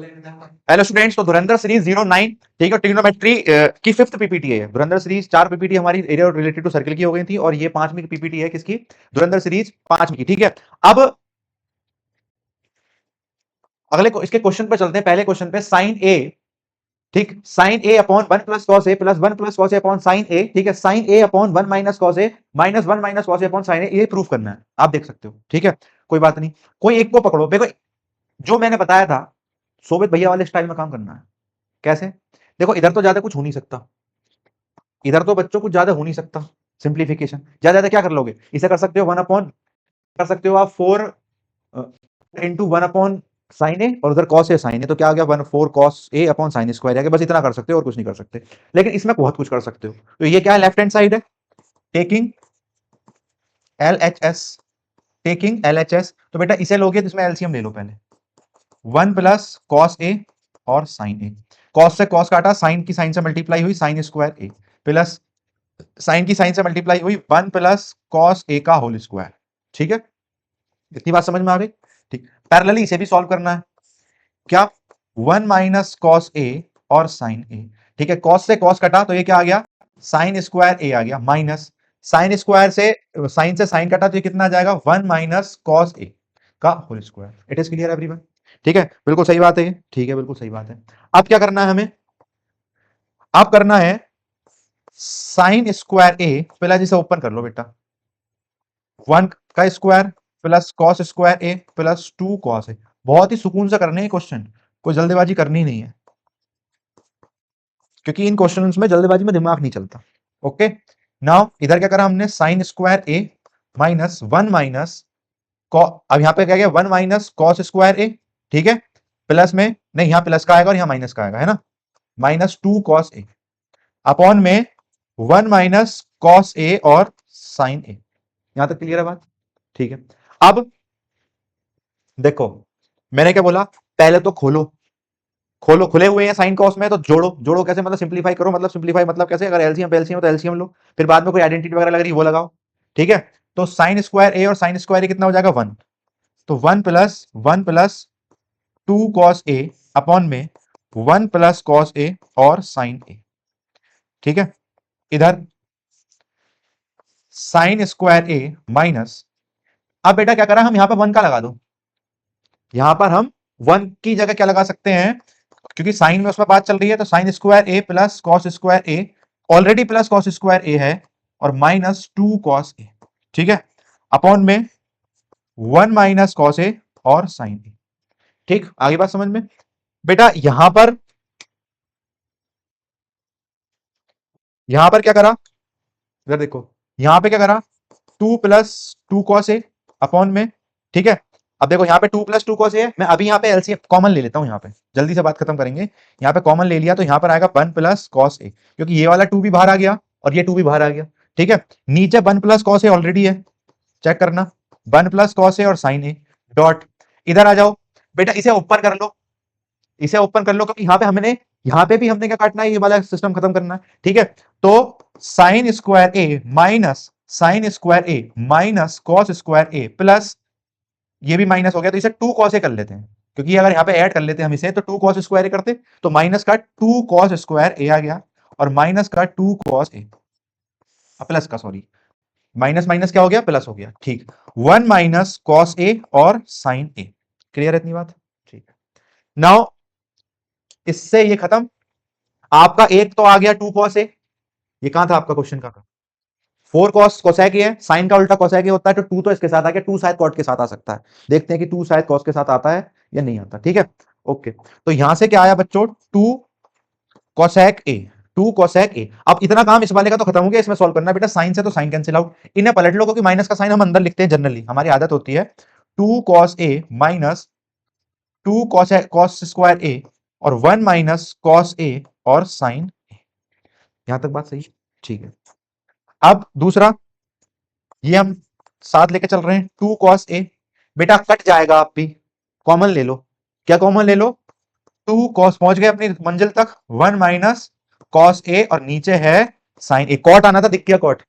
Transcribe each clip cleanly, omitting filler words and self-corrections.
Hello students, तो धुरंधर series 09 ठीक है, ट्रिग्नोमेट्री की फिफ्थ पीपीटी है। धुरंधर सीरीज 4 पीपीटी हमारी एरिया रिलेटेड टू सर्किल की हो गई थी और ये 5वीं पीपीटी है किसकी? धुरंधर सीरीज 5वीं की। ठीक है, अब अगले इसके क्वेश्चन पे चलते हैं। पहले क्वेश्चन पे साइन ए, ठीक, sign A upon 1 plus cos A plus 1 plus cos A upon sine ए, ठीक है, साइन ए अपॉन 1 माइनस कॉस ए माइनस 1 माइनस कॉस ए अपॉन साइन ए, ये प्रूफ करना है। आप देख सकते हो, ठीक है, कोई बात नहीं, कोई एक को पकड़ो। देखो जो मैंने बताया था सोवियत भैया वाले स्टाइल में काम करना है। कैसे? देखो इधर तो ज्यादा कुछ हो नहीं सकता, इधर तो बच्चों कुछ ज्यादा हो नहीं सकता, सिंप्लीफिकेशन ज्यादा ज्यादा क्या कर लोगे, इसे कर सकते हो 1 अपॉन, कर सकते हो आप 4 इंटू 1 अपॉन साइन ए, और उधर कॉस ए साइन ए, तो क्या आ गया 1 4 cos A upon sine square आ गया। बस इतना कर सकते हो और कुछ नहीं कर सकते, लेकिन इसमें बहुत कुछ कर सकते हो। तो ये क्या है, लेफ्ट हैंड साइड है, taking L H S, taking L H S, तो बेटा इसे लोगे तो इसमें एलसीएम ले लो पहले, 1 प्लस कॉस ए और साइन ए, कॉस से कॉस काटा, साइन की साइन से मल्टीप्लाई हुई साइन स्क्वायर ए, प्लस साइन की साइन से मल्टीप्लाई हुई 1 प्लस कॉस ए का होल स्क्वायर। ठीक है, इतनी बात समझ में आ गई? ठीक, पैरेलली इसे भी सॉल्व करना है। क्या? 1 माइनस कॉस ए और साइन ए, ठीक है, कॉस से कॉस कटा तो ये क्या आ गया, साइन स्क्वायर ए आ गया, माइनस साइन स्क्वायर से साइन कटा तो ये कितना आ जाएगा, 1 माइनस कॉस ए का whole square. It is clear everyone? ठीक है, बिल्कुल सही बात है ये, ठीक है, बिल्कुल सही बात है। अब क्या करना है हमें? अब करना है साइन स्क्वायर ए प्लस, इसे ओपन कर लो बेटा, 1 का square plus cos square A plus 2 cos A. बहुत ही सुकून से करने हैं क्वेश्चन, कोई जल्दबाजी करनी नहीं है, क्योंकि इन क्वेश्चंस में जल्दबाजी में दिमाग नहीं चलता। ओके, नाउ इधर क्या करा हमने, साइन स्क्वायर ए माइनस 1 माइनस, अब यहां पे क्या गया 1 माइनस कॉस स्क्वायर ए, ठीक है, प्लस में नहीं, यहां प्लस का आएगा और यहां माइनस का आएगा, है ना, माइनस 2 कॉस ए अपॉन में 1 माइनस कॉस ए और साइन ए। यहां तक क्लियर है बात? ठीक है, अब देखो मैंने क्या बोला, पहले तो खोलो, खोलो, खुले हुए हैं साइन कॉस में, तो जोड़ो, जोड़ो कैसे, मतलब सिंप्लीफाई करो, मतलब सिंप्लीफाई मतलब कैसे, अगर एलसीएम पे एलसीएम तो एलसीएम लो, फिर बाद में कोई आइडेंटिटी वगैरह लग रही है वो लगाओ। ठीक है, तो साइन स्क्वायर ए और साइन स्क्वायर ए कितना हो जाएगा, 1, तो 1 प्लस 2 कॉस ए अपॉन में 1 प्लस कॉस ए और साइन ए। ठीक है, इधर साइन स्क्वायर ए माइनस, अब बेटा क्या करा, हम यहां पर 1 का लगा दो, यहां पर हम 1 की जगह क्या लगा सकते हैं, क्योंकि साइन में उसमें बात चल रही है, तो साइन स्क्वायर ए प्लस कॉस स्क्वायर ए, ऑलरेडी प्लस कॉस स्क्वायर ए है, और माइनस 2 कॉस ए, ठीक है, अपॉन में 1 माइनस कॉस ए और साइन ए। ठीक, आगे बात समझ में? बेटा यहां पर क्या करा, इधर देखो, यहां पे क्या करा, 2 प्लस 2 कॉस ए अपॉन में, ठीक है, अब देखो यहाँ पे 2 प्लस 2 कॉस ए है, मैं अभी यहाँ पे एलसीएम कॉमन ले लेता हूँ, यहाँ पे जल्दी से बात खत्म करेंगे। यहाँ पे कॉमन ले लिया तो यहाँ पर आएगा 1 प्लस कॉस ए, क्योंकि ये वाला 2 भी बाहर आ गया और ये 2 भी बाहर आ गया। ठीक है, नीचे 1 प्लस कॉस ए ऑलरेडी है, चेक करना, 1 प्लस कॉस ए और साइन ए, डॉट, इधर आ जाओ बेटा, इसे ओपन कर लो, इसे ओपन कर लो, क्योंकि यहाँ पे भी हमने क्या काटना है, ये वाला सिस्टम खत्म करना है। ठीक है, तो साइन स्क्वायर ए माइनस कॉस स्क्वायर ए प्लस, ये भी माइनस हो गया, तो इसे 2 कॉस ए कर लेते हैं, क्योंकि अगर यहाँ पे ऐड कर लेते हैं हम इसे, तो 2 कॉस स्क्वायर ए करते, तो माइनस का 2 कॉस स्क्वायर ए आ गया, और माइनस का 2 कॉस ए, प्लस का सॉरी, माइनस माइनस क्या हो गया, प्लस हो गया। ठीक, 1 माइनस कॉस ए और साइन ए। क्लियर है इतनी बात? ठीक है, नाउ इससे ये खत्म। आपका एक तो आ गया 2 कॉस ए, ये कहां था आपका क्वेश्चन का, 4 कॉस कोसेक है, साइन का उल्टा कोसेक होता है, तो 2 तो इसके साथ आ गया, 2 शायद कॉट के साथ आ सकता है, देखते हैं कि 2 शायद कॉस के साथ आता है या नहीं आता। ठीक है, ओके, तो यहां से क्या आया बच्चों, 2 कोसेक ए, 2 कोसेक ए। अब इतना काम इस वाले का तो खत्म हो गया, इसमें सॉल्व करना बेटा, साइन से तो साइन कैंसिल आउट, इन्हें पलट लो, क्योंकि माइनस का साइन हम अंदर लिखते हैं जनरली, हमारी आदत होती है, 2 cos A minus 2 cos square ए और 1 माइनस कॉस ए और साइन ए। यहां तक बात सही है? ठीक है, अब दूसरा, ये हम साथ लेके चल रहे हैं, 2 कॉस ए, बेटा कट जाएगा, आप भी कॉमन ले लो, क्या कॉमन ले लो, 2 कॉस, पहुंच गए अपनी मंजिल तक, 1 माइनस कॉस ए और नीचे है साइन ए, कॉट आना था, दिख गया कॉट,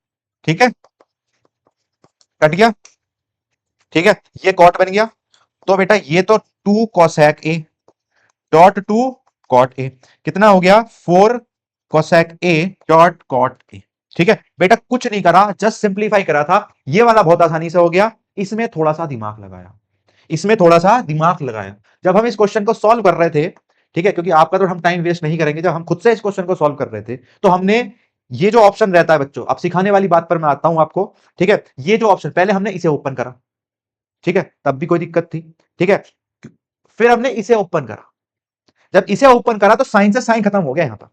ठीक है, कट गया, ठीक है, ये कॉट बन गया, तो बेटा ये तो 2 cosec A dot two cot A, कितना हो गया 4 cosec A dot cot A. ठीक है बेटा, कुछ नहीं करा, जस्ट सिंप्लीफाई करा था, ये वाला बहुत आसानी से हो गया। इसमें थोड़ा सा दिमाग लगाया, इसमें थोड़ा सा दिमाग लगाया जब हम इस क्वेश्चन को सॉल्व कर रहे थे। ठीक है, क्योंकि आपका तो हम टाइम वेस्ट नहीं करेंगे, जब हम खुद से इस क्वेश्चन को सॉल्व कर रहे थे तो हमने ये जो ऑप्शन रहता है बच्चों, अब सिखाने वाली बात पर मैं आता हूं आपको। ठीक है, ये जो ऑप्शन पहले हमने इसे ओपन करा, ठीक है, तब भी कोई दिक्कत थी। ठीक है, फिर हमने इसे ओपन करा, जब इसे ओपन करा तो साइन से साइन खत्म हो गया यहां पर।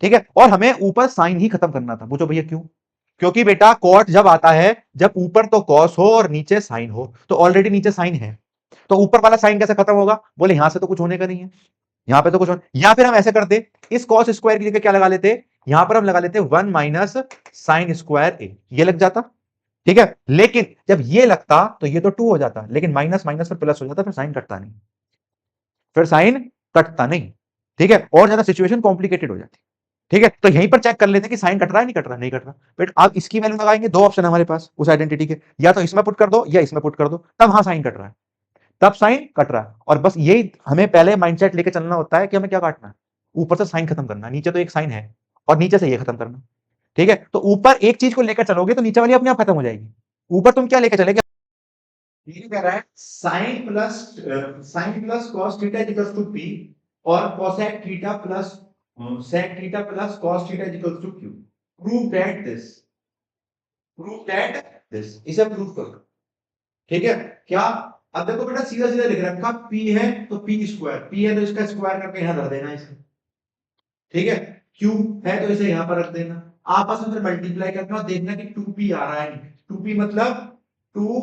ठीक है, और हमें ऊपर साइन ही खत्म करना था। पूछो भैया क्यों? क्योंकि बेटा कॉट जब आता है, जब ऊपर तो कॉस हो और नीचे साइन हो, तो ऑलरेडी नीचे साइन है, तो ऊपर वाला साइन कैसे खत्म होगा? बोले यहां से तो कुछ होने का नहीं है, यहां पे तो कुछ या फिर हम ऐसे करते, इस कॉस स्क्वायर की जगह क्या लगा लेते, यहां पर हम लगा लेते 1 माइनस साइन स्क्वायर ए, ये लग जाता। ठीक है, लेकिन जब ये लगता तो ये तो 2 हो जाता, लेकिन माइनस माइनस पर प्लस हो जाता, फिर साइन कटता नहीं, फिर साइन कटता नहीं। ठीक है, और ज्यादा सिचुएशन कॉम्प्लिकेटेड हो जाती। ठीक है, तो यहीं पर चेक कर लेते हैं कि साइन कट रहा है, नहीं कट रहा, नहीं कट रहा। बट आप इसकी वैल्यू लगाएंगे, दो ऑप्शन है हमारे पास उस आइडेंटिटी के, या तो इसमें पुट कर दो या इसमें पुट कर दो, तब हाँ साइन कट रहा है, तब साइन कट रहा है। और बस यही हमें पहले माइंडसेट लेके चलना होता है कि हमें क्या काटना है, ऊपर से साइन खत्म करना, नीचे तो एक साइन है और नीचे से ये खत्म करना। ठीक है, तो ऊपर एक चीज को लेकर चलोगे तो नीचे वाली अपने आप खत्म हो जाएगी। ऊपर तुम क्या लेकर चलेगे, ये कह रहा है sine plus cos theta equals to P, और cosec theta plus sec theta plus cos theta equals to Q. Prove that this, prove that this, इसे प्रूव करो। ठीक है, क्या? अब देखो बेटा सीधा सीधा लिख रखा, p है तो p स्क्वायर, p है तो इसका स्क्वायर करके यहां रख देना इसे। ठीक है, q है तो इसे यहां पर रख देना, आपस में फिर मल्टीप्लाई करना और देखना कि 2p आ रहा है। 2p मतलब 2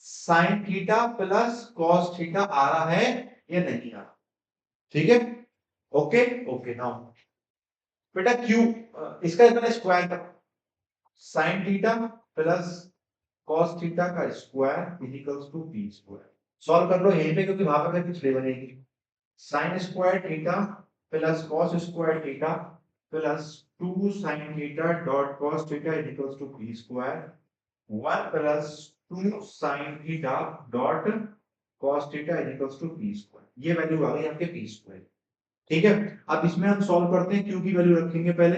sine theta plus cos theta आ रहा है या नहीं आ रहा। ठीक है, ओके ओके। नाउ बेटा q, इसका इतना स्क्वायर कर, sine theta plus cos theta का square is equals to p square. Solve कर लो यहीं पे, क्योंकि वहां पर कुछ ले बनेगी। sin square theta plus cos square theta plus 2 sin theta dot cos theta is equals to p square, 1 plus 2 sin theta dot cos theta is equals to p square. ये वैल्यू आ गई आपके p स्क्वायर। ठीक है, अब इसमें हम solve करते हैं, q की वैल्यू रखेंगे पहले,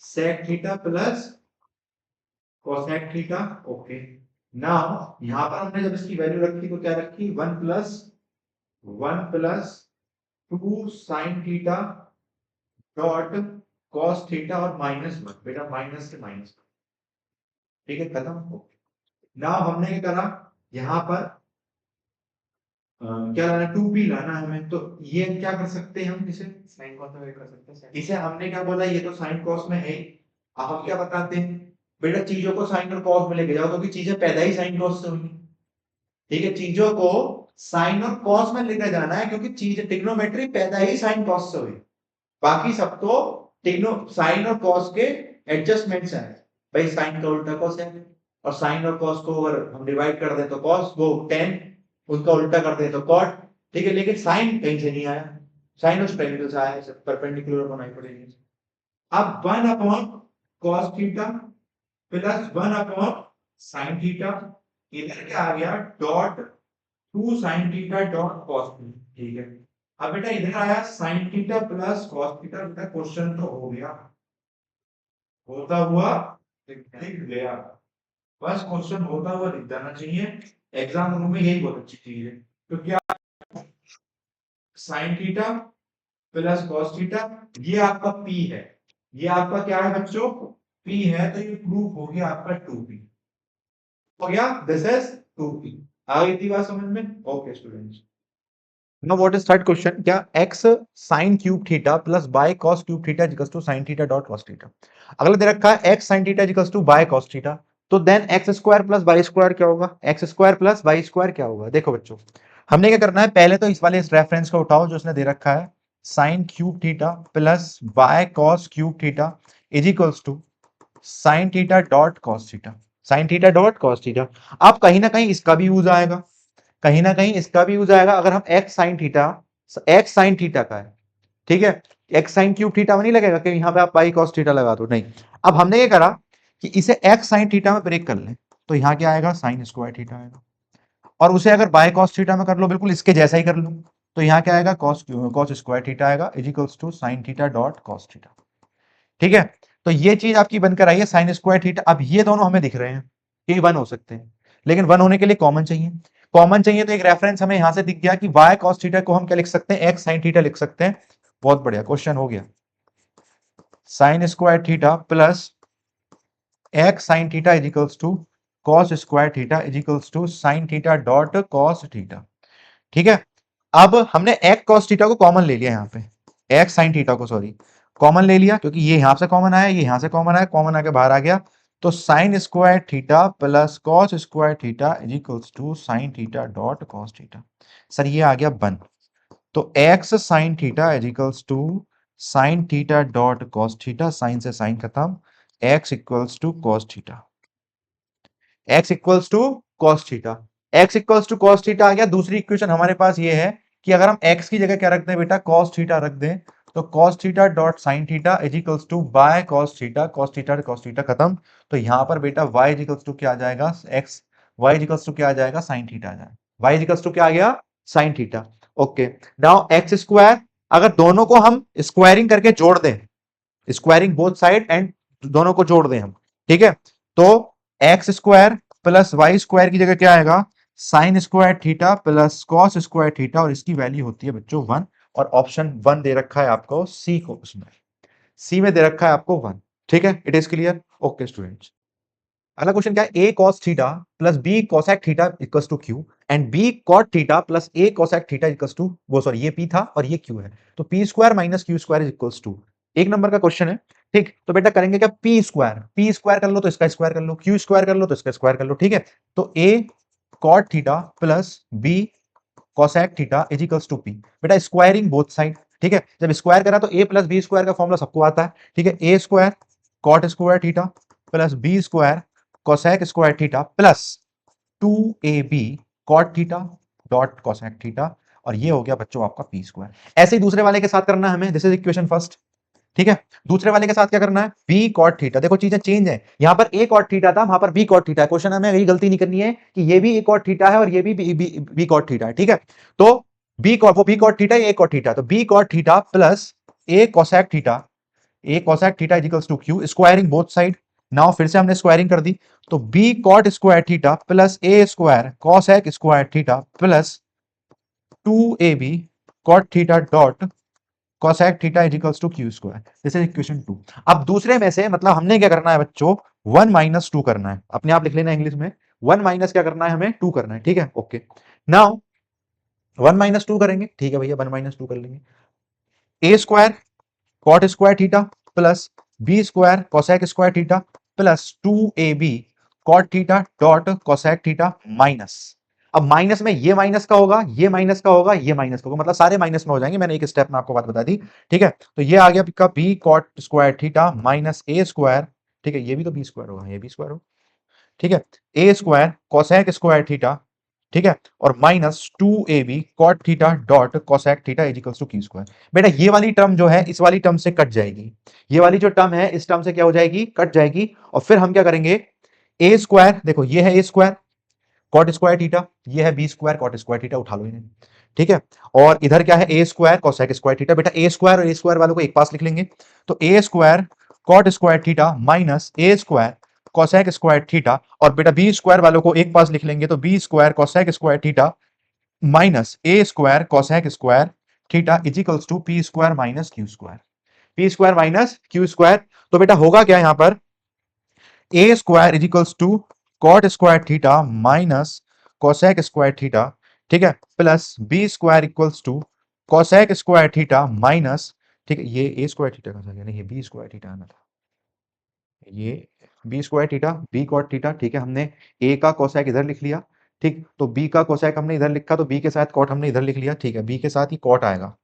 sec theta plus cosec theta. Okay, now यहां पर हमने जब इसकी वैल्यू रखी तो क्या रखी, 1 plus 2 sin theta dot cos theta और -1, बेटा माइनस से माइनस। ठीक है, खत्म। नाउ हमने क्या करा, यहां पर क्या लाना, 2p लाना है हमें, तो ये क्या कर सकते हैं हम, इसे sin cos में कर सकते हैं। इसे हमने क्या बोला, ये तो sin cos में है। अब हम क्या बताते हैं, बेटा चीजों को साइन और कॉस में लेके जाओ, क्योंकि चीजें पैदा ही साइन कॉस से हुई। ठीक है, चीजों को साइन और कॉस में लेकर जाना है, क्योंकि चीज ट्रिग्नोमेट्री पैदा ही साइन कॉस से हुई, बाकी सब तो ट्रिग्नो साइन और कॉस के एडजस्टमेंट्स हैं। भाई साइन का उल्टा कॉस है, और साइन और कॉस को अगर हम डिवाइड कर दें तो कॉस, वो टेन, उनका उल्टा कर दें तो कॉट। ठीक है, लेकिन साइन कहीं से नहीं आया, साइन उस ट्रायंगल से आया है, परपेंडिकुलर बनाई पड़ेगी। अब 1 upon cos theta plus 1 upon sin theta, इधर क्या आ गया, dot 2 sin theta dot cos theta. ठीक है, अब बेटा इधर आया sin theta plus cos theta. बेटा क्वेश्चन तो हो गया, होता हुआ दिख गया, बस क्वेश्चन होता हुआ दिख जाना चाहिए। एग्जाम रूम में यही बहुत अच्छी चीज है, तो क्या sin theta plus cos theta, ये आपका p है, ये आपका क्या है बच्चों, p है, तो ये प्रूफ हो गया आपका 2p हो गया, दिस इज 2p। आ गई थी बात समझ में? Okay students, now what is third question, क्या x sin cube theta plus y cos cube theta equals to sin theta dot cos theta. अगला दे रखा है x sin theta equals to y cos theta, तो then x square plus y square क्या होगा, x square plus y square क्या होगा। देखो बच्चों, हमने क्या करना है, पहले तो इस वाले इस रेफरेंस को उठाओ जो उसने दे रखा है, sin cube theta plus y cos cube theta is equals to sin theta dot cos theta, sin theta dot cos theta. अब कहीं ना कहीं इसका भी यूज आएगा, कहीं ना कहीं इसका भी यूज आएगा, अगर हम x sin थीटा का है, ठीक है, x sin क्यूब थीटा में नहीं लगेगा कि यहां पे आप y cos थीटा लगा दो, नहीं। अब हमने ये करा कि इसे x sin थीटा में ब्रेक कर लें, तो यहां क्या आएगा, sin स्क्वायर थीटा आएगा, और उसे अगर y cos थीटा में कर लो, बिल्कुल इसके जैसा ही कर लो, तो यहाँ क्या आएगा, कॉस कॉस स्क्वायर थीटा आएगा is equals to sine theta dot cos theta. ठीक है, तो ये चीज आपकी बनकर आई है साइन स्क्वायर थीटा। अब ये दोनों हमें दिख रहे हैं कि वन हो सकते हैं, लेकिन वन होने के लिए कॉमन चाहिए। कॉमन चाहिए तो एक रेफरेंस हमें यहां से दिख गया कि वाई कॉस थीटा को हम क्या लिख सकते हैं, एक्स साइन थीटा लिख सकते हैं। बहुत बढ़िया, क्वेश्चन हो गया। Sine square theta plus X sine theta is equals to cos square theta is equals to sine theta dot cos theta. ठीक है, अब हमने एक्स कॉस थीटा को कॉमन ले लिया, यहाँ पे एक्स साइन थीटा को सॉरी कॉमन ले लिया, क्योंकि ये यहां से कॉमन आया, ये यहां से कॉमन आया, कॉमन आके बाहर आ गया। तो sine square theta plus cos square theta is equals to sine theta dot cos theta. Sir ये आ गया वन। तो X sine theta is equals to sine theta dot cos theta, sine से साइन खत्म, X equals to cos theta, X equals to cos theta, X equals to cos theta आ गया। दूसरी equation हमारे पास ये है कि अगर हम एक्स की जगह क्या रख दें बेटा, कॉस थीटा रख दें, तो cos theta dot sine theta is equals to by cos theta, cos theta खत्म। तो यहां पर बेटा y इज इक्वल्स टू क्या आ जाएगा, X, y is equals to क्या आ जाएगा, साइन थीटा आ जाएगा, y इज इक्वल्स टू क्या आ गया, sine theta. Okay, now x square, अगर दोनों को हम स्क्वायरिंग करके जोड़ दें, स्क्वायरिंग बोथ साइड एंड दोनों को जोड़ दें हम, ठीक है, तो X square plus Y square की जगह क्या आएगा, sine square theta plus cos square theta, और इसकी वैल्यू होती है बच्चों वन, और ऑप्शन वन दे रखा है आपको सी को, उसमें सी में दे रखा है आपको वन। ठीक है, it is clear. Okay students, अगला क्वेश्चन क्या है, A cos theta plus B cosec theta equals to Q and B cot theta plus A cosec theta equals to, वो सॉरी ये पी था और ये क्यू है, तो P square minus Q square is equals to, एक number का question है। ठीक, तो बेटा करेंगे क्या, पी स्क्वायर कर लो तो इसका स्क्वायर कर लो, क्यू स्क्वायर कर लो तो इसका स्क्वायर कर लो। ठीक है, तो A cot theta plus B cosec theta is equals to P, बेटा स्क्वायरिंग बोथ साइड। ठीक है, जब स्क्वायर करा तो ए प्लस बी स्क्वायर का फॉर्मूला सबको आता है। ठीक है, A square cot square theta plus B square cosec square theta plus 2ab cot theta dot cosec theta, और ये हो गया बच्चों आपका पी स्क्वायर। ऐसे ही दूसरे वाले के साथ करना है हमें, दिस इज इक्वेशन फर्स्ट। ठीक है, दूसरे वाले के साथ क्या करना है, बी कॉट थीटा, देखो चीजें चेंज है, यहां पर ए कॉट थीटा था, वहां पर बी कॉट थीटा है। क्वेश्चन हमें यही गलती नहीं करनी है कि ये भी ए कॉट थीटा है और ये भी बी कॉट थीटा है। ठीक है, तो बी कॉट, वो B cot theta, A cot theta, तो B cot theta plus A cosec theta, A cosec theta is equals to Q, squaring both side. Now फिर से हमने स्क्वायरिंग कर दी, तो B cot square theta plus A square cosec square theta plus 2ab cot theta dot cosec theta is equals to Q square, this is equation 2। अब दूसरे में से मतलब हमने क्या करना है बच्चों, 1 माइनस 2 करना है, अपने आप लिख लेना इंग्लिश में, 1 माइनस क्या करना है हमें, 2 करना है। ठीक है, ओके, नाउ 1 माइनस 2 करेंगे, ठीक है भैया 1 माइनस 2 कर लेंगे, A square cot square theta plus B square cosec square theta plus 2ab cot theta dot cosec theta minus, अब माइनस में ये माइनस का होगा, ये माइनस का होगा, ये माइनस का होगा, मतलब सारे माइनस में हो जाएंगे, मैंने एक स्टेप में आपको बात बता दी। ठीक है, तो ये आ गया आपका B cot square theta minus A square, ठीक है, ये भी तो बी स्क्वायर होगा, ये बी स्क्वायर होगा। ठीक है, A square cosec square theta, ठीक है, और minus 2ab cot theta dot cosec theta is equals to Q square. बेटा ये वाली टर्म जो है इस वाली टर्म से कट जाएगी, ये वाली जो टर्म है इस टर्म से क्या हो जाएगी, कट जाएगी, और फिर हम क्या करेंगे, ए स्क्वायर, देखो ये है A square cot square theta, ये है B square cot square theta, उठा लो इन्हें। ठीक है, और इधर क्या है, A square cosec square theta, बेटा ए स्क्वायर और ए स्क्वायर वालों को एक पास लिख लेंगे, तो A square cot square theta minus A square cosec square theta, और बेटा बी स्क्वायर वालों को एक पास लिख लेंगे, तो B square cosec square theta minus A square cosec square theta is equals to P square minus Q square, P square minus Q square. तो बेटा होगा क्या यहां पर, A square is equals to cot square theta minus cosec square theta, ठीक है, plus B square equals to cosec square theta minus, ठीक है, ये ए स्क्वायर थीटा का नहीं, ये बी स्क्वायर थीटा आना था, ये B square theta B cot theta. ठीक है, हमने ए का कोसेक इधर लिख लिया, ठीक, तो बी का कोसेक हमने इधर लिखा, तो बी के साथ कॉट हमने इधर लिख लिया। ठीक है, बी के साथ ही कॉट आएगा,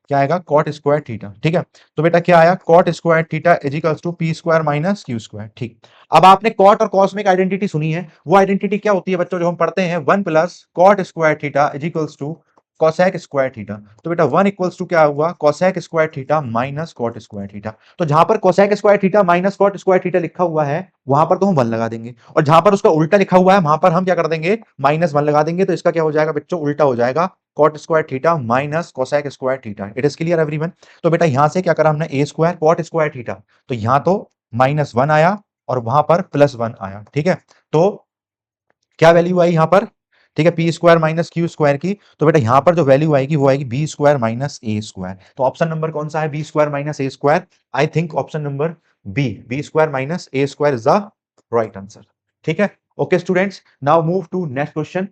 क्या आएगा, कॉट स्क्वायर थीटा। ठीक है, तो बेटा क्या आया, cot square theta is equals to P square minus Q square. ठीक, अब आपने कॉट और कॉस में एक आइडेंटिटी सुनी है, वो आइडेंटिटी क्या होती है बच्चों, जो हम पढ़ते हैं, 1 plus cot square theta is equals to cosec square theta. तो बेटा 1 इक्वल्स टू क्या हुआ, cosec square theta minus cot square theta. तो जहां पर cosec square theta minus cot square theta लिखा हुआ है वहां पर तो हम 1 लगा देंगे, और जहां पर उसका उल्टा लिखा हुआ है वहां पर हम क्या कर देंगे, -1 लगा देंगे, तो इसका क्या हो जाएगा बच्चों, उल्टा हो जाएगा, cot square theta minus cosec square theta. It is clear everyone. तो बेटा यहां से क्या करा हमने, A square cot square theta, तो यहां तो -1 आया और वहां पर +1 आया। ठीक है, तो क्या वैल्यू आई यहां पर, ठीक है, P square minus Q square की। तो बेटा यहां पर जो वैल्यू आएगी वो आएगी B square minus A square. तो ऑप्शन नंबर कौन सा है, B square minus A square. I think option number B square minus A square is the right answer. ठीक है, okay students, now move to next question,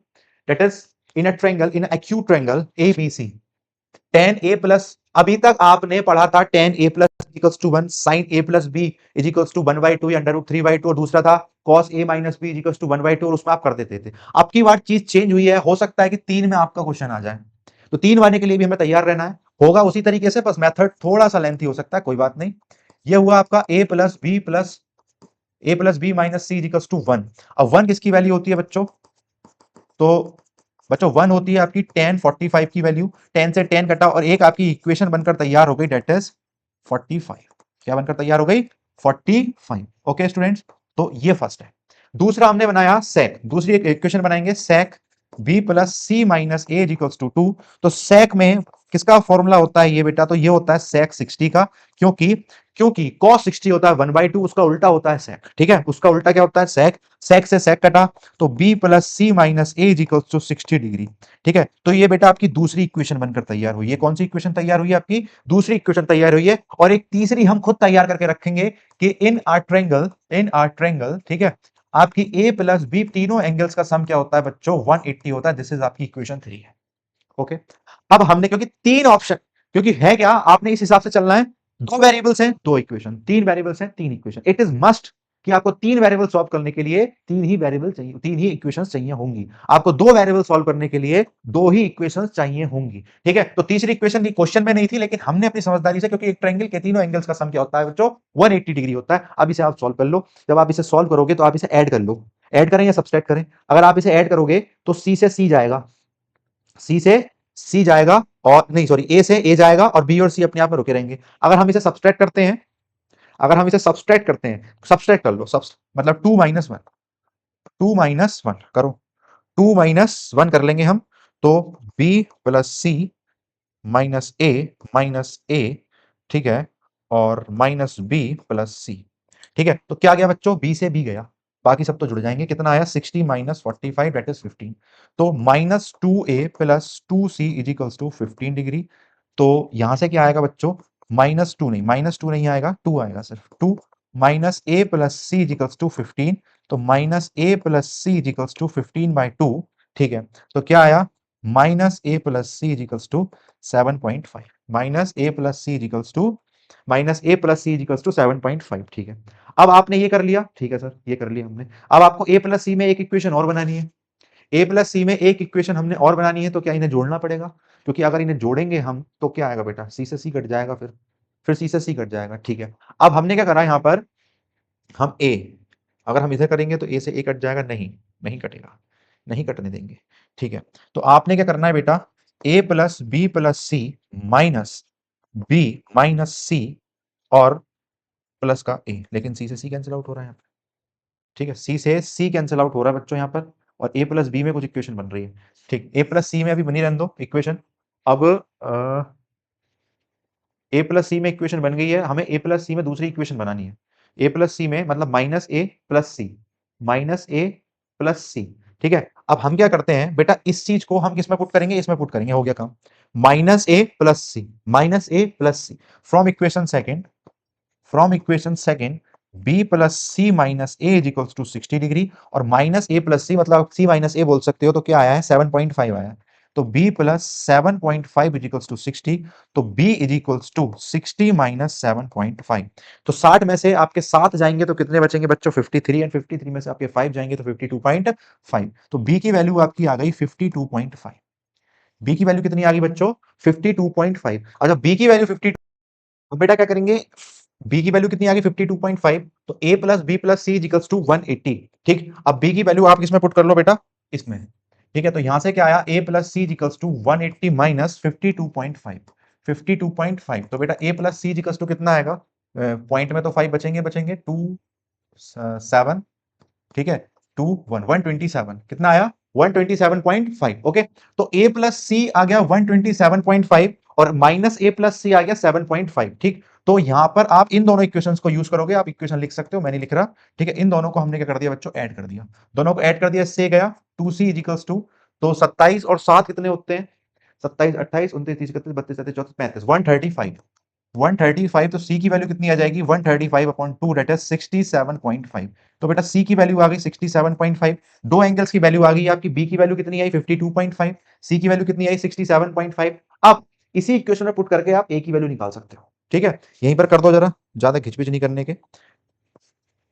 that is in a triangle, in acute triangle ABC, tan a plus, अभी तक आपने पढ़ा था tan a plus equals to 1, sin a plus b is equals to 1/2 या √3/2, और दूसरा था cos a minus b is equals to 1/2, और उसमें आप कर देते थे। अब की बार चीज चेंज हुई है, हो सकता है कि 3 में आपका क्वेश्चन आ जाए, तो 3 वाले के लिए भी हमें तैयार रहना है। होगा उसी तरीके से, बस मेथड थोड़ा सा लेंथी हो सकता है, कोई बात नहीं। ये हुआ आपका a plus b minus c is equals to 1। अब 1 किसकी वैल्यू होती है बच्चों, तो बच्चों 1 होती है आपकी tan 45 की वैल्यू, 10 से 10 कटा और एक आपकी इक्वेशन बनकर तैयार हो गई, डेट इज 45। क्या बनकर तैयार हो गई, 45। ओके स्टूडेंट्स, तो ये फर्स्ट है। दूसरा हमने बनाया सेक, दूसरी एक इक्वेशन बनाएंगे sec b plus C minus A equals to 2। तो सेक में किसका फॉर्मूला होता है ये बेटा, तो ये होता है सेक 60 का, क्योंकि क्योंकि cos 60 होता है 1/2, उसका उल्टा होता है सेक। ठीक है, उसका उल्टा क्या होता है सेक, सेक से सेक कटा, तो b plus C minus A equals to 60 degree. ठीक है, तो ये बेटा आपकी दूसरी इक्वेशन बनकर तैयार हुई है। कौन सी इक्वेशन तैयार हुई है, आपकी दूसरी इक्वेशन तैयार हुई है। और एक तीसरी हम खुद तैयार करके रखेंगे कि इन आर ट्रायंगल, ठीक है, आपकी a प्लस बी तीनों एंगल्स का सम क्या होता है बच्चों, 180 होता है। दिस इज आपकी इक्वेशन 3 है। ओके, अब हमने क्योंकि 3 ऑप्शन, क्योंकि है क्या, आपने इस हिसाब से चलना है, 2 वेरिएबल्स हैं 2 इक्वेशन, 3 वेरिएबल्स हैं 3 इक्वेशन। इट इज मस्ट कि आपको 3 वेरिएबल सॉल्व करने के लिए 3 ही वेरिएबल चाहिए, 3 ही इक्वेशंस चाहिए होंगी। आपको 2 वेरिएबल सॉल्व करने के लिए 2 ही इक्वेशंस चाहिए होंगी। ठीक है, तो तीसरी इक्वेशन भी क्वेश्चन में नहीं थी, लेकिन हमने अपनी समझदारी से, क्योंकि एक ट्रायंगल के तीनों एंगल्स का सम क्या होता है बच्चों, 180 डिग्री होता है। अब इसे आप सॉल्व कर लो। जब आप इसे सॉल्व करोगे तो आप इसे ऐड कर लो, ऐड करें या सब्सट्रैक्ट करें। अगर आप इसे ऐड करोगे तो सी से सी जाएगा, सी से सी जाएगा, और नहीं सॉरी, ए से ए जाएगा, और बी और सी अपने आप में रुके रहेंगे। अगर हम इसे सब्सट्रैक्ट करते हैं, अगर हम इसे सब्सट्रैक्ट करते हैं, सब्सट्रैक्ट कर लो, मतलब 2 - 1, 2 - 1 करो, 2 - 1 कर लेंगे हम, तो b प्लस सी माइनस ए, ठीक है, और माइनस बी प्लस सी। ठीक है, तो क्या गया बच्चों, बी से बी गया, बाकी सब तो जुड़ जाएंगे। कितना आया, 60 माइनस 45 दैट इज 15। तो -2a plus 2c is equals to 15 degree. तो यहां से क्या आएगा बच्चों, -2 नहीं आएगा, 2 आएगा सिर्फ, 2 minus A plus C is equals to 15। तो minus A plus C is equals to 15/2। ठीक है, तो क्या आया, minus A plus C is equals to 7.5, minus A plus C equals to, minus A plus C equals to 7.5। ठीक है, अब आपने ये कर लिया, ठीक है सर, ये कर लिया हमने। अब आपको ए प्लस सी में एक इक्वेशन और बनानी है, ए प्लस सी में एक इक्वेशन हमने और बनानी है, तो क्या इन्हें जोड़ना पड़ेगा, क्योंकि अगर इन्हें जोड़ेंगे हम तो क्या आएगा बेटा, सी से सी कट जाएगा, फिर सी से सी कट जाएगा। ठीक है, अब हमने क्या करा, यहां पर हम ए, अगर हम इधर करेंगे तो ए से ए कट जाएगा, नहीं, नहीं कटेगा, नहीं कटने देंगे। ठीक है, तो आपने क्या करना है बेटा, ए plus B plus C minus B minus सी और प्लस का ए, लेकिन सी से सी कैंसिल आउट हो रहा है यहाँ पे। ठीक है, सी से सी कैंसिल आउट हो रहा है बच्चों यहाँ पर, और ए प्लस बी में कुछ इक्वेशन बन रही है। ठीक, ए प्लस सी में अभी बनी रहने दो इक्वेशन। अब ए प्लस सी में इक्वेशन बन गई है, हमें ए प्लस सी में दूसरी इक्वेशन बनानी है। ए प्लस सी में मतलब minus A plus C, minus A plus सी। ठीक है, अब हम क्या करते हैं बेटा, इस चीज को हम किसमें पुट करेंगे, इसमें पुट करेंगे, हो गया काम, minus A plus C, minus A plus C from equation second, from equation second b plus C minus A is equals to 60 degree, और माइनस ए प्लस सी मतलब c माइनस ए बोल सकते हो, तो क्या आया है 7.5 आया है। तो b plus 7.5 is equals to 60, तो b is equals to 60 minus 7.5। तो 60 में से आपके 7 जाएंगे तो कितने बचेंगे बच्चों, 53, एंड 53 में से आपके 5 जाएंगे तो 52.5। तो b की वैल्यू आपकी आ गई 52.5। b की वैल्यू कितनी आ गई बच्चों, 52.5। अच्छा, b की वैल्यू 52, तो बेटा क्या करेंगे, b की वैल्यू कितनी आ गई 52.5, तो a plus B plus C equals to 180। ठीक, अब b की वैल्यू आप किसमें पुट कर लो बेटा, इसमें। ठीक है, तो यहां से क्या आया, a plus C equals to 180 minus 52.5, 52.5। तो बेटा a plus C equals to कितना आएगा, पॉइंट में तो 5 बचेंगे, बचेंगे 2 7, ठीक है, 2 1 127 कितना आया, 127.5। ओके, तो a प्लस सी आ गया 127.5 और माइनस a प्लस सी आ गया 7.5। ठीक, तो यहां पर आप इन दोनों इक्वेशंस को यूज करोगे, आप इक्वेशन लिख सकते हो, मैं नहीं लिख रहा। ठीक है, इन दोनों को हमने क्या कर दिया बच्चों, ऐड कर दिया, दोनों को ऐड कर दिया, इससे गया 2c इजिकल्स टू, तो 27 और 7 कितने होते हैं, 27 28 29 30 31 32 33 34 35, 135, 135। तो सी की वैल्यू कितनी आ जाएगी, 135 अपॉन 2 दैट इज 67.5। तो बेटा सी की वैल्यू आ गई 67.5। दो एंगल्स की वैल्यू आ गई आपकी, बी की वैल्यू कितनी आई 52.5, सी की वैल्यू कितनी आई 67.5। अब इसी इक्वेशन में पुट करके आप ए की वैल्यू निकाल सकते हो। ठीक है, यहीं पर कर दो जरा, ज्यादा खिचपिच नहीं करने के।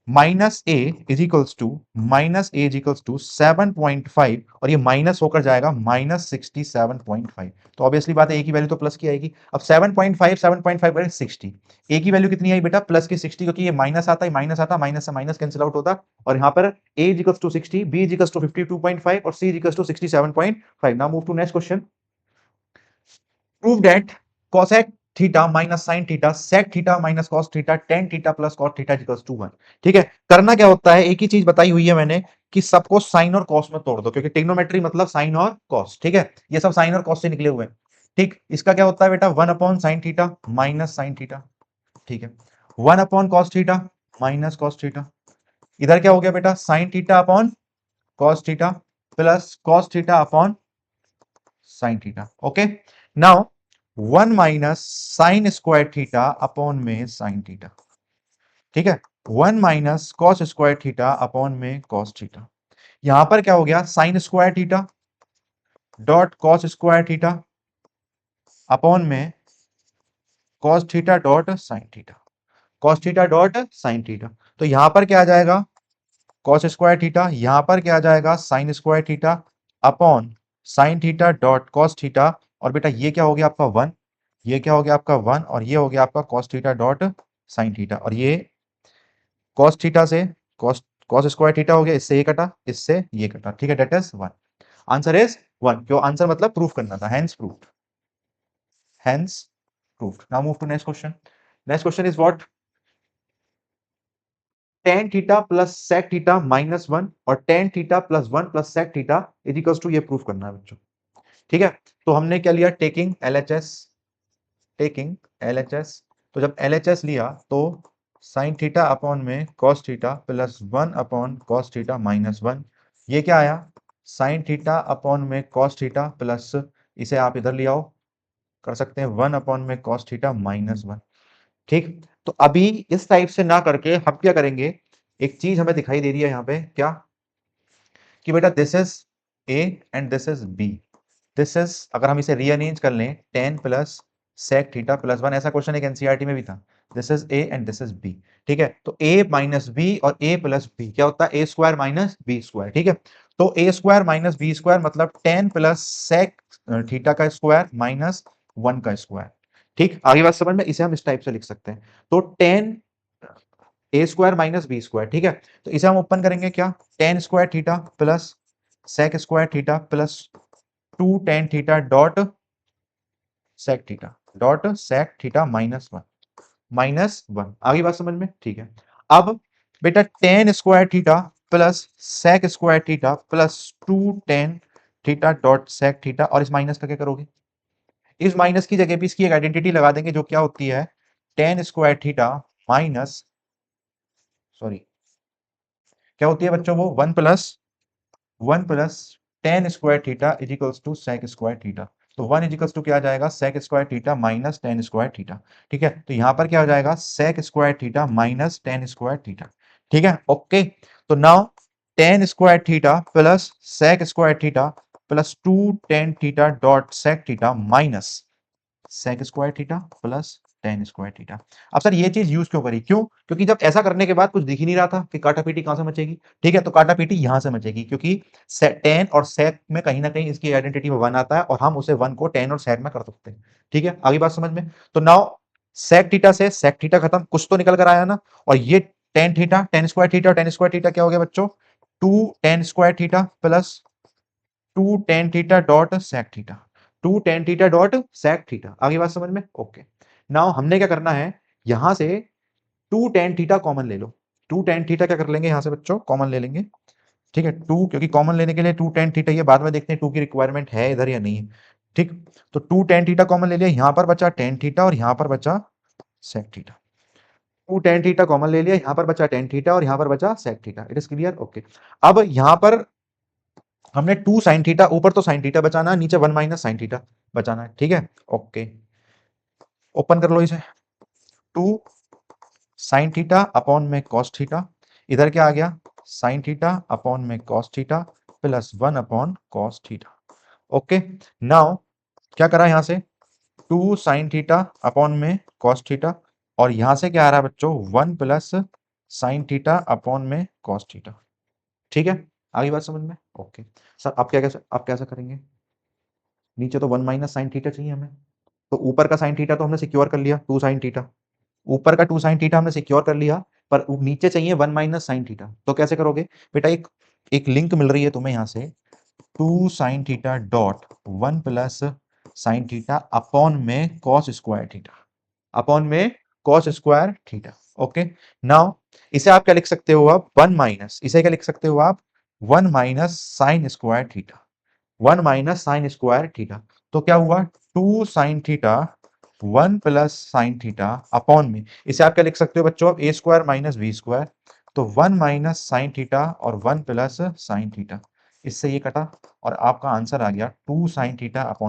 Minus A is equals to, minus A is equals to 7.5 और ये माइनस होकर जाएगा माइनस 67.5। तो ऑब्वियसली बात है ए की वैल्यू तो प्लस की आएगी। अब 7.5 7.5 60, ए की वैल्यू कितनी आई बेटा प्लस की 60, क्योंकि ये माइनस आता है, माइनस आता, माइनस से माइनस कैंसिल आउट होता, और यहां पर A is equals to 60, B is equals to 52.5 और C is equals to 67.5। Now move to next question. Prove that cosec theta minus sin theta sec theta minus cos theta tan theta plus cos theta equals to 1। ठीक है, करना क्या होता है, एक ही चीज बताई हुई है मैंने कि सबको sin और cos में तोड़ दो, क्योंकि ट्रिग्नोमेट्री मतलब sin और cos। ठीक है, ये सब sin और cos से निकले हुए हैं। ठीक, इसका क्या होता है बेटा 1 upon sin theta minus sin theta. ठीक है, 1 upon cos theta minus cos theta. इधर क्या हो गया बेटा sin theta upon cos theta plus cos theta upon sin theta. Okay, now 1 minus sign square theta upon में साइन थीटा। ठीक है, 1 minus cos square theta upon में cos theta. यहां पर क्या हो गया sine square theta dot cos square theta upon में cos theta dot sine theta, cos theta dot sine theta. तो यहां पर क्या आ जाएगा कॉस स्क्वायर थीटा, यहां पर क्या आ जाएगा sign square theta upon sine theta dot cos theta. और बेटा ये क्या हो गया आपका 1, ये क्या हो गया आपका 1, और ये हो गया आपका cos theta dot sine theta. और ये कॉस थीटा से कॉस कॉस स्क्वायर थीटा हो गया, इससे ये कटा, इससे ये कटा। ठीक है, डेट इज 1। आंसर इज 1, क्यों आंसर मतलब प्रूफ करना था, hence proof, hence proof. Now move to next question. Next question is what, tan theta plus sec theta minus 1 और tan theta plus 1 plus sec theta is equals to, ये proof करना है बच्चों। ठीक है, तो हमने क्या लिया, टेकिंग एलएचएस, टेकिंग एलएचएस। तो जब एलएचएस लिया तो साइन थीटा अपॉन में cos theta plus 1 upon cos theta minus 1, ये क्या आया साइन थीटा अपॉन में कॉस थीटा प्लस, इसे आप इधर ले आओ, कर सकते हैं 1 अपॉन में कॉस थीटा माइनस 1। ठीक, तो अभी इस टाइप से ना करके हम क्या करेंगे, एक चीज हमें दिखाई दे रही है यहाँ पे क्या, कि बेटा this is A and this is B, this is, अगर हम इसे रीअरेंज कर लें, tan plus sec theta plus 1, ऐसा क्वेश्चन एक एनसीईआरटी में भी था, this is A and this is B. ठीक है, तो a माइनस बी और a प्लस बी क्या होता है, A square minus B square. ठीक है, तो A square minus B square मतलब tan प्लस sec थीटा का स्क्वायर माइनस 1 का स्क्वायर। ठीक, आगे बात समझ में, इसे हम इस टाइप से लिख सकते हैं, तो tan ए स्क्वायर माइनस बी स्क्वायर। ठीक है, तो इसे हम ओपन करेंगे क्या, tan square theta plus sec square theta plus 2 tan theta dot sec theta, dot sec theta minus 1, minus 1। आगे बात समझ में, ठीक है। अब बेटा tan square theta plus sec square theta plus 2 tan theta dot sec theta, और इस माइनस का क्या करोगे, इस माइनस की जगह पे इसकी एक आइडेंटिटी लगा देंगे जो क्या होती है, tan square theta minus, sorry क्या होती है बच्चों, वो 1 plus tan square theta is equals to sec square theta. तो 1 इज इक्वल्स टू क्या आ जाएगा sec square theta minus tan square theta. ठीक है, तो यहां पर क्या हो जाएगा sec square theta minus tan square theta. ठीक है, ओके, तो now tan square theta plus sec square theta plus 2 tan theta dot sec theta minus sec square theta plus tan square theta. अब सर ये चीज use क्यों करी, क्यों, क्योंकि जब ऐसा करने के बाद कुछ दिख ही नहीं रहा था कि काटा पीटी कहां से मचेगी। ठीक है, तो काटा पीटी यहां से मचेगी, क्योंकि tan और sec में कहीं ना कहीं इसकी आइडेंटिटी में 1 आता है, और हम उसे 1 को tan और sec में कर सकते हैं। ठीक है, आगे बात समझ में, तो नाउ sec थीटा से sec थीटा खत्म, कुछ तो निकल कर आया ना, और ये tan theta, tan square theta, tan square theta क्या हो गया बच्चों, 2 tan square theta plus 2 tan theta dot sec theta, 2 tan theta dot sec theta. आगे बात समझ में, ओके। नाउ हमने क्या करना है, यहां से 2 tan थीटा कॉमन ले लो, 2 tan थीटा क्या कर लेंगे यहां से बच्चों, कॉमन ले लेंगे, ठीक है, 2 क्योंकि कॉमन लेने के लिए 2 tan थीटा, ये बाद में देखते हैं 2 की रिक्वायरमेंट है इधर या नहीं है। ठीक, तो 2 tan थीटा कॉमन ले लिया, यहां पर बचा tan थीटा और यहां पर बचा sec theta. 2 tan theta common ले लिया, यहां पर बचा tan थीटा और यहां पर बचा sec theta. It is clear? Okay. अब यहां पर हमने 2 sin थीटा, ऊपर तो sin थीटा बचाना है, नीचे 1 माइनस sin थीटा बचाना है। ठीक है, ओके, ओपन कर लो इसे। 2 sin थीटा अपॉन में cos थीटा, इधर क्या आ गया sin थीटा अपॉन में cos theta plus 1 upon cos theta. Okay, now क्या करा यहां से 2 sin थीटा अपॉन में cos थीटा, और यहां से क्या आ रहा है बच्चों 1 प्लस sin थीटा अपॉन में cos थीटा। ठीक है, आगे बात समझ में? ओके सर, आप कैसा करेंगे? नीचे तो 1 माइनस साइन थीटा चाहिए हमें, तो ऊपर का साइन थीटा तो हमने सिक्योर कर लिया, 2 साइन थीटा, ऊपर का 2 साइन थीटा हमने सिक्योर कर लिया, पर नीचे चाहिए 1 माइनस साइन थीटा। तो कैसे करोगे बेटा? एक एक लिंक मिल रही है तुम्हें यहां से, 2 sine theta dot 1 plus sine theta upon में कॉस स्क्वायर थीटा, अपॉन में cos square theta. Okay, now इसे आप क्या लिख सकते हो? आप 1 माइनस, इसे क्या लिख सकते हो आप? 1 minus sign square theta, 1 minus sign square theta. तो क्या हुआ 2 sine theta 1 plus sine theta upon में, इसे आप क्या लिख सकते हो बच्चों? अब ए स्क्वायर माइनस बी स्क्वायर, तो 1 माइनस साइन थीटा और 1 प्लस साइन थीटा, इससे ये कटा और आपका आंसर आ गया 2 साइन थीटा अपॉन